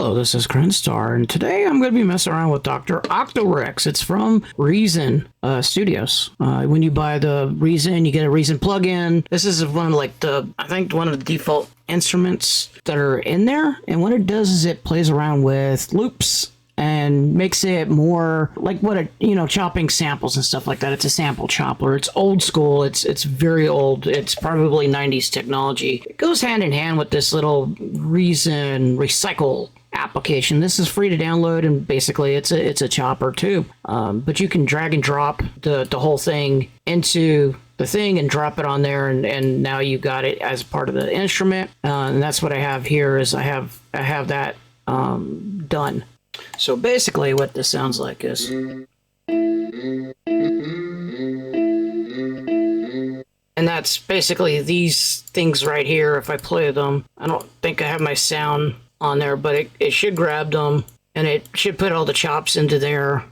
Hello, this is Krenstar, and today I'm going to be messing around with Dr. Octorex. It's from Reason Studios. When you buy the Reason, you get a Reason plugin. This is one of I think one of the default instruments that are in there, and what it does is it plays around with loops and makes it more like chopping samples and stuff like that. It's a sample chopper. It's old school. It's very old. It's probably 90s technology. It goes hand in hand with this little Reason Recycle application. This is free to download, and basically it's a chopper too. But you can drag and drop the whole thing into the thing and drop it on there, and now you got it as part of the instrument. And that's what I have here. Is I have that done. So basically what this sounds like is... And that's basically these things right here. If I play them, I don't think I have my sound on there, but it should grab them, and it should put all the chops into there.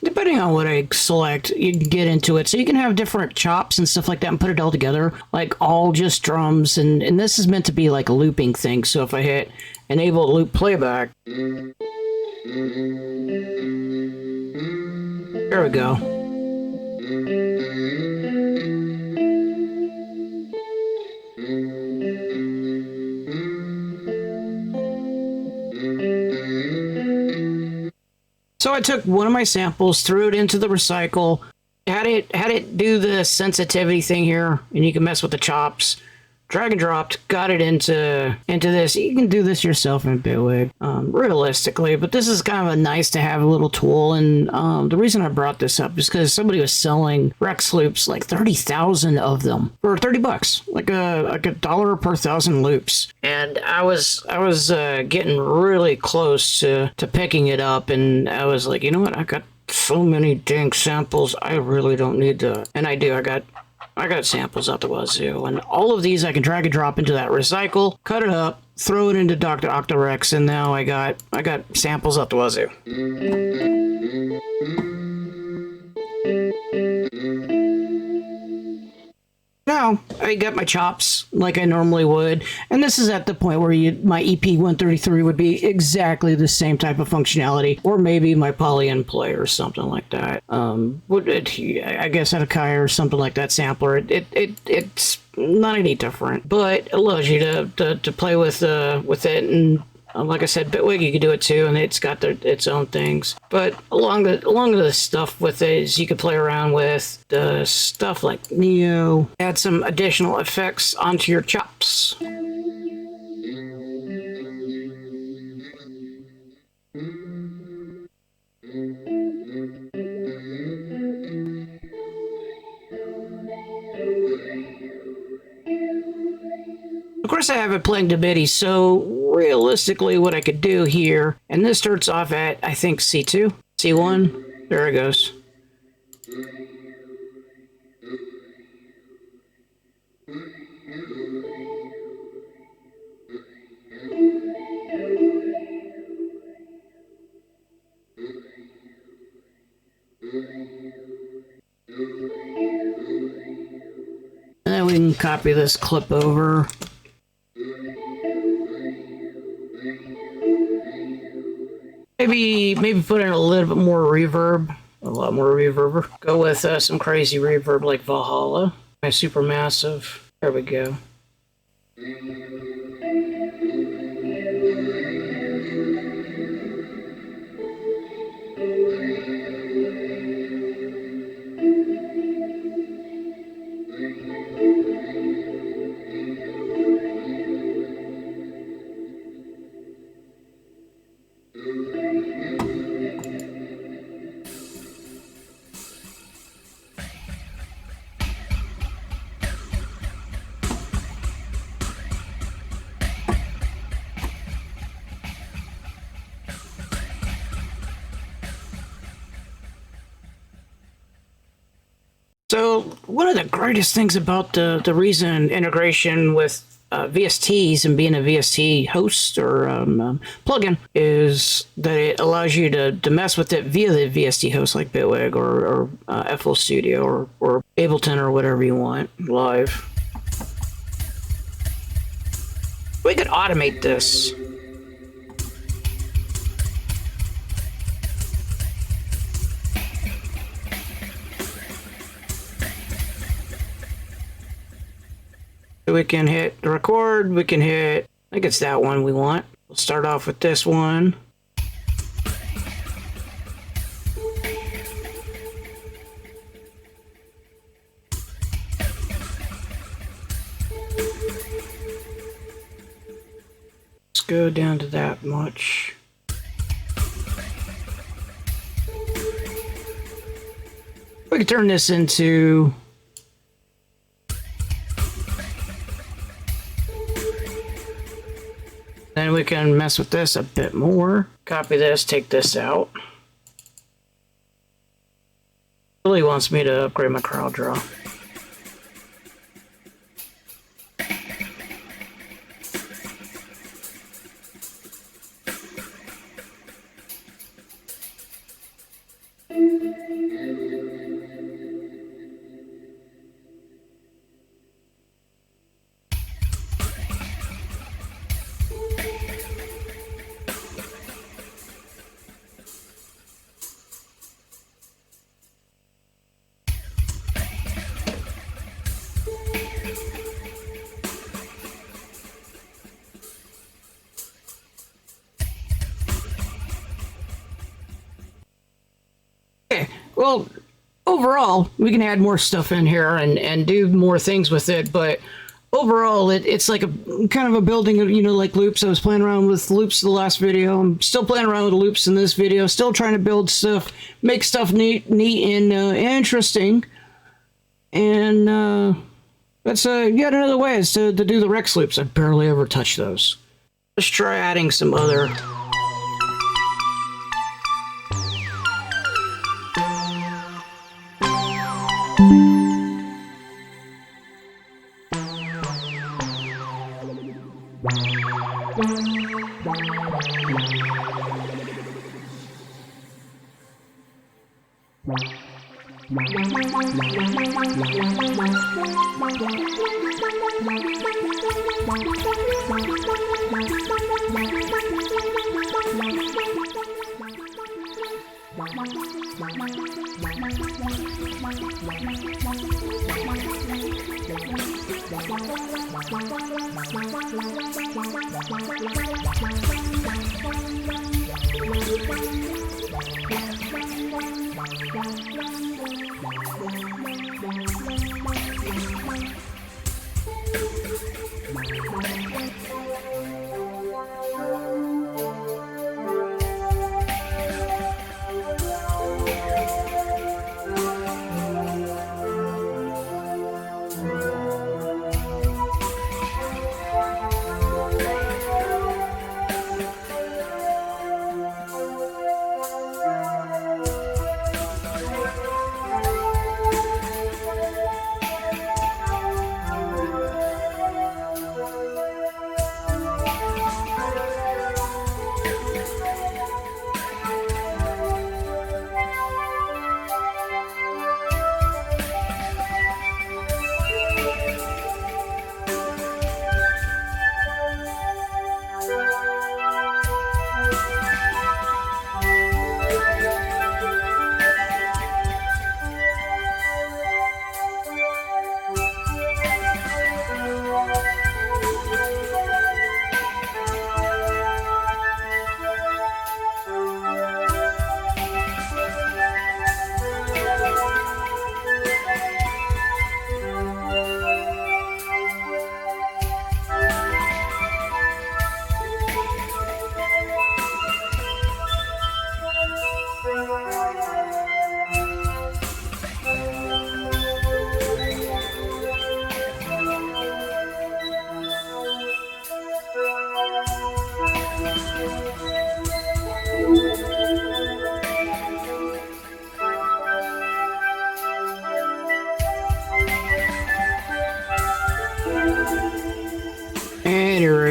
Depending on what I select, you can get into it. So you can have different chops and stuff like that and put it all together, like all just drums. And this is meant to be like a looping thing. So if I hit enable loop playback, there we go. So I took one of my samples, threw it into the recycle, had it do the sensitivity thing here, and you can mess with the chops. Drag and dropped, got it into this. You can do this yourself in bitwig, realistically, but this is kind of a nice to have little tool. And the reason I brought this up is because somebody was selling Rex loops, like 30,000 of them for $30, like a dollar per 1,000 loops. And I was getting really close to picking it up, and I was like, you know what? I got so many dang samples. I really don't need to. And I do. I got samples out the wazoo, and all of these I can drag and drop into that recycle, cut it up, throw it into Dr. Octorex, and now I got samples out the wazoo. Now I got my chops like I normally would, and this is at the point where my EP133 would be exactly the same type of functionality, or maybe my poly-in player or something like that. I guess at a Kaya or something like that sampler. It's not any different, but it allows you to play with it, and like I said, bitwig you can do it too, and it's got its own things. But along the stuff with it is you can play around with the stuff like Neo, add some additional effects onto your chops. Of course, I have it playing to MIDI, so realistically what I could do here, and this starts off at, I think, C2, C1, there it goes. And then we can copy this clip over. Maybe put in a little bit more reverb, a lot more reverb. Go with some crazy reverb like Valhalla, my Supermassive. There we go. So one of the greatest things about the Reason integration with VSTs and being a VST host or plugin is that it allows you to mess with it via the VST host like Bitwig or FL Studio or Ableton or whatever you want live. We could automate this. We can hit the record, we can hit, I think it's that one we want. We'll start off with this one. Let's go down to that much. We can turn this into then we can mess with this a bit more. Copy this, take this out. Really wants me to upgrade my crowd draw. Well, overall, we can add more stuff in here and do more things with it, but overall, it's like a kind of a building of, like loops. I was playing around with loops the last video. I'm still playing around with loops in this video, still trying to build stuff, make stuff neat and interesting. And that's yet another way is to do the Rex loops. I barely ever touch those. Let's try adding some other...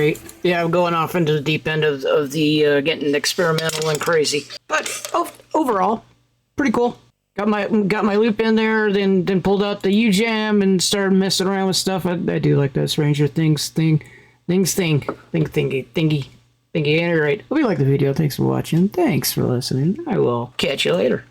right. Yeah, I'm going off into the deep end of the getting experimental and crazy. But overall, pretty cool. Got my loop in there, then pulled out the U-Jam and started messing around with stuff. I do like that Stranger Things thingy. All right. Hope you like the video. Thanks for watching. Thanks for listening. I will catch you later.